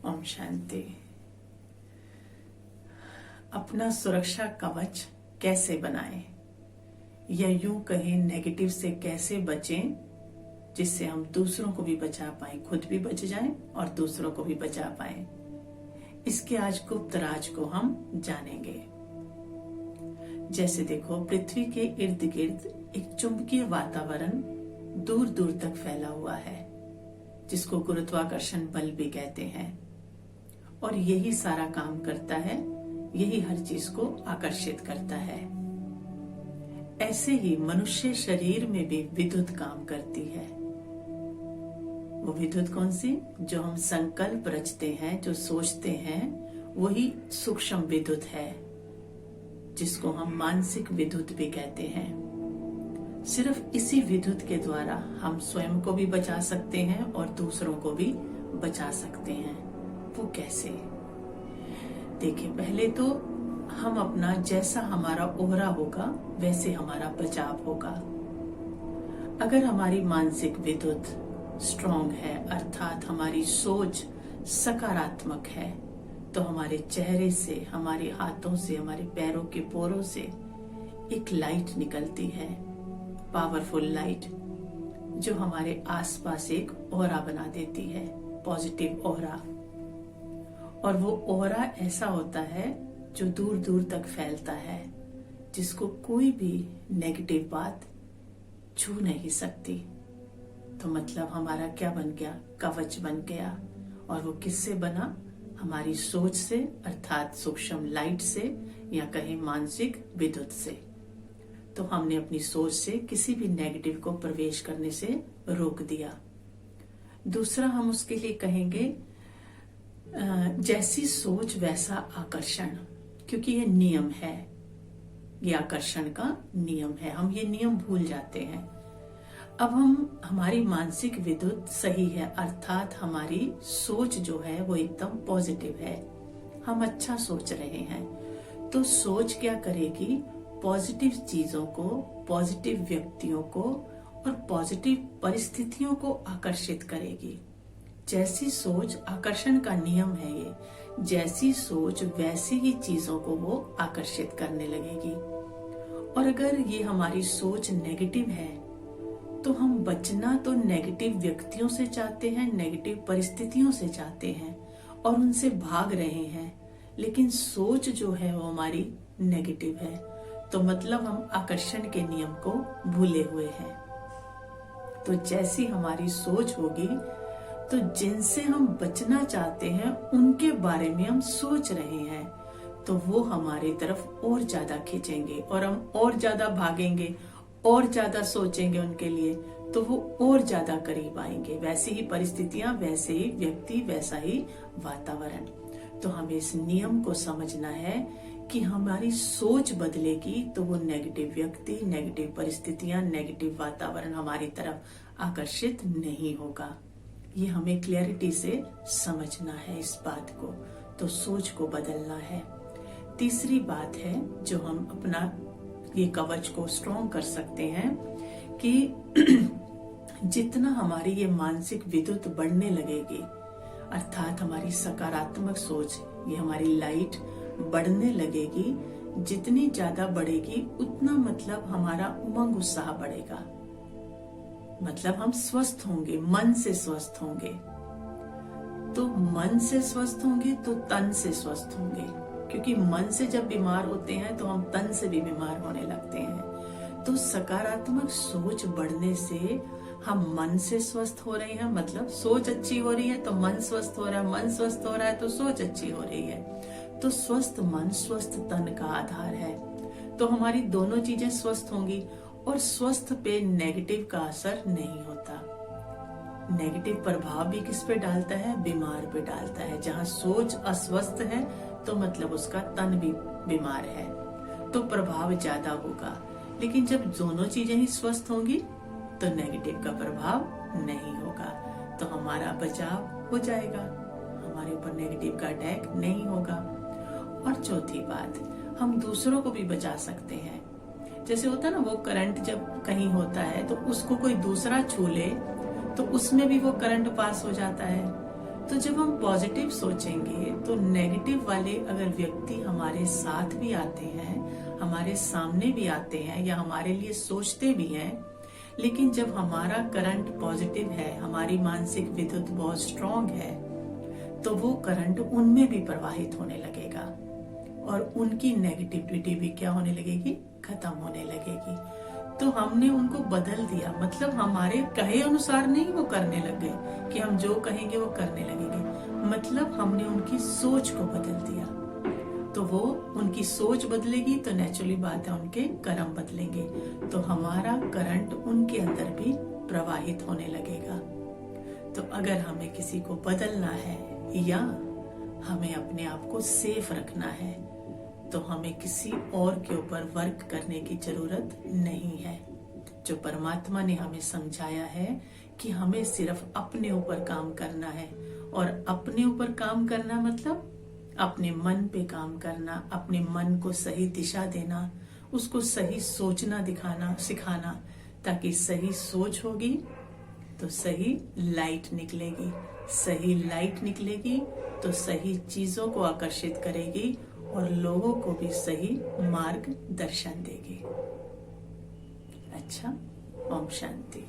ओम शांति। अपना सुरक्षा कवच कैसे बनाएं, या यूं कहें नेगेटिव से कैसे बचें जिससे हम दूसरों को भी बचा पाएं, खुद भी बच जाएं और दूसरों को भी बचा पाएं। इसके आज गुप्त राज को हम जानेंगे। जैसे देखो, पृथ्वी के इर्द गिर्द एक चुंबकीय वातावरण दूर दूर तक फैला हुआ है, जिसको गुरुत्वाकर्षण बल भी कहते हैं, और यही सारा काम करता है, यही हर चीज को आकर्षित करता है। ऐसे ही मनुष्य शरीर में भी विद्युत काम करती है। वो विद्युत कौन सी? जो हम संकल्प रचते हैं, जो सोचते हैं, वही सूक्ष्म विद्युत है, जिसको हम मानसिक विद्युत भी कहते हैं। सिर्फ इसी विद्युत के द्वारा हम स्वयं को भी बचा सकते हैं और दूसरों को भी बचा सकते हैं। वो कैसे? देखिए, पहले तो हम अपना जैसा हमारा ओहरा होगा वैसे हमारा बचाव होगा। अगर हमारी मानसिक विद्युत स्ट्रांग है, अर्थात हमारी सोच सकारात्मक है, तो हमारे चेहरे से, हमारे हाथों से, हमारे पैरों के पोरों से एक लाइट निकलती है, पावरफुल लाइट, जो हमारे आसपास एक ऑरा बना देती है, पॉजिटिव ऑरा। और वो ऑरा ऐसा होता है जो दूर दूर तक फैलता है, जिसको कोई भी नेगेटिव बात छू नहीं सकती। तो मतलब हमारा क्या बन गया? कवच बन गया। और वो किससे बना? हमारी सोच से, अर्थात सूक्ष्म लाइट से, या कहें मानसिक विद्युत से। तो हमने अपनी सोच से किसी भी नेगेटिव को प्रवेश करने से रोक दिया। दूसरा, हम उसके लिए कहेंगे जैसी सोच वैसा आकर्षण, क्योंकि ये नियम है, ये आकर्षण का नियम है। हम ये नियम भूल जाते हैं। अब हमारी मानसिक विद्युत सही है, अर्थात हमारी सोच जो है वो एकदम पॉजिटिव है, हम अच्छा सोच रहे हैं। तो सोच क्या करेगी? पॉजिटिव चीजों को, पॉजिटिव व्यक्तियों को और पॉजिटिव परिस्थितियों को आकर्षित करेगी। जैसी सोच, आकर्षण का नियम है ये, जैसी सोच वैसी ही चीजों को वो आकर्षित करने लगेगी। और अगर ये हमारी सोच नेगेटिव है, तो हम बचना तो नेगेटिव व्यक्तियों से चाहते हैं, नेगेटिव परिस्थितियों से चाहते हैं और उनसे भाग रहे हैं, लेकिन सोच जो है वो हमारी नेगेटिव है। तो मतलब हम आकर्षण के नियम को भूले हुए हैं। तो जैसी हमारी सोच होगी, तो जिनसे हम बचना चाहते हैं उनके बारे में हम सोच रहे हैं, तो वो हमारी तरफ और ज्यादा खींचेंगे और हम और ज्यादा भागेंगे और ज्यादा सोचेंगे उनके लिए, तो वो और ज्यादा करीब आएंगे। वैसी ही परिस्थितियां, वैसे ही व्यक्ति, वैसा ही वातावरण। तो हमें इस नियम को समझना है कि हमारी सोच बदलेगी तो वो नेगेटिव व्यक्ति, नेगेटिव परिस्थितियां, नेगेटिव वातावरण हमारी तरफ आकर्षित नहीं होगा। ये हमें क्लैरिटी से समझना है इस बात को। तो सोच को बदलना है। तीसरी बात है जो हम अपना ये कवच को स्ट्रॉन्ग कर सकते हैं कि जितना हमारी ये मानसिक विद्युत बढ़ने लगेगी, अर्थात हमारी सकारात्मक सोच, ये हमारी लाइट बढ़ने लगेगी, जितनी ज्यादा बढ़ेगी उतना मतलब हमारा उमंग उत्साह बढ़ेगा। मतलब हम स्वस्थ होंगे, मन से स्वस्थ होंगे। तो मन से स्वस्थ होंगे तो तन से स्वस्थ होंगे, क्योंकि मन से जब बीमार होते हैं तो हम तन से भी बीमार होने लगते हैं। तो सकारात्मक सोच बढ़ने से हम मन से स्वस्थ हो रहे हैं, मतलब सोच अच्छी हो रही है तो मन स्वस्थ हो रहा है, मन स्वस्थ हो रहा है तो सोच अच्छी हो रही है। तो स्वस्थ मन, स्वस्थ तन का आधार है। तो हमारी दोनों चीजें स्वस्थ होंगी और स्वस्थ पे नेगेटिव का असर नहीं होता। नेगेटिव प्रभाव भी किस पे डालता है? बीमार पे डालता है। जहाँ सोच अस्वस्थ है तो मतलब उसका तन भी बीमार है, तो प्रभाव ज्यादा होगा। लेकिन जब दोनों चीजें ही स्वस्थ होंगी तो नेगेटिव का प्रभाव नहीं होगा, तो हमारा बचाव हो जाएगा, हमारे ऊपर नेगेटिव का अटैक नहीं होगा। और चौथी बात, हम दूसरों को भी बचा सकते हैं। जैसे होता है ना, वो करंट जब कहीं होता है तो उसको कोई दूसरा छू ले तो उसमें भी वो करंट पास हो जाता है। तो जब हम पॉजिटिव सोचेंगे तो नेगेटिव वाले अगर व्यक्ति हमारे साथ भी आते हैं, हमारे सामने भी आते हैं या हमारे लिए सोचते भी हैं, लेकिन जब हमारा करंट पॉजिटिव है, हमारी मानसिक विद्युत बहुत स्ट्रांग है, तो वो करंट उनमें भी प्रवाहित होने लगेगा और उनकी नेगेटिविटी भी क्या होने लगेगी, खत्म होने लगेगी। तो हमने उनको बदल दिया, मतलब हमारे कहे अनुसार नहीं वो करने लग गए कि हम जो कहेंगे वो करने लगेंगे, मतलब हमने उनकी सोच को बदल दिया। तो वो उनकी सोच बदलेगी तो नेचुरली बात है उनके कर्म बदलेंगे, तो हमारा करंट उनके अंदर भी प्रवाहित होने लगेगा। तो अगर हमें किसी को बदलना है या हमें अपने आप को सेफ रखना है तो हमें किसी और के ऊपर वर्क करने की जरूरत नहीं है। जो परमात्मा ने हमें समझाया है कि हमें सिर्फ अपने ऊपर काम करना है, और अपने ऊपर काम करना मतलब अपने मन पे काम करना, अपने मन को सही दिशा देना, उसको सही सोचना दिखाना सिखाना, ताकि सही सोच होगी तो सही लाइट निकलेगी, सही लाइट निकलेगी तो सही चीजों को आकर्षित करेगी और लोगों को भी सही मार्ग दर्शन देगी। अच्छा, ओम शांति।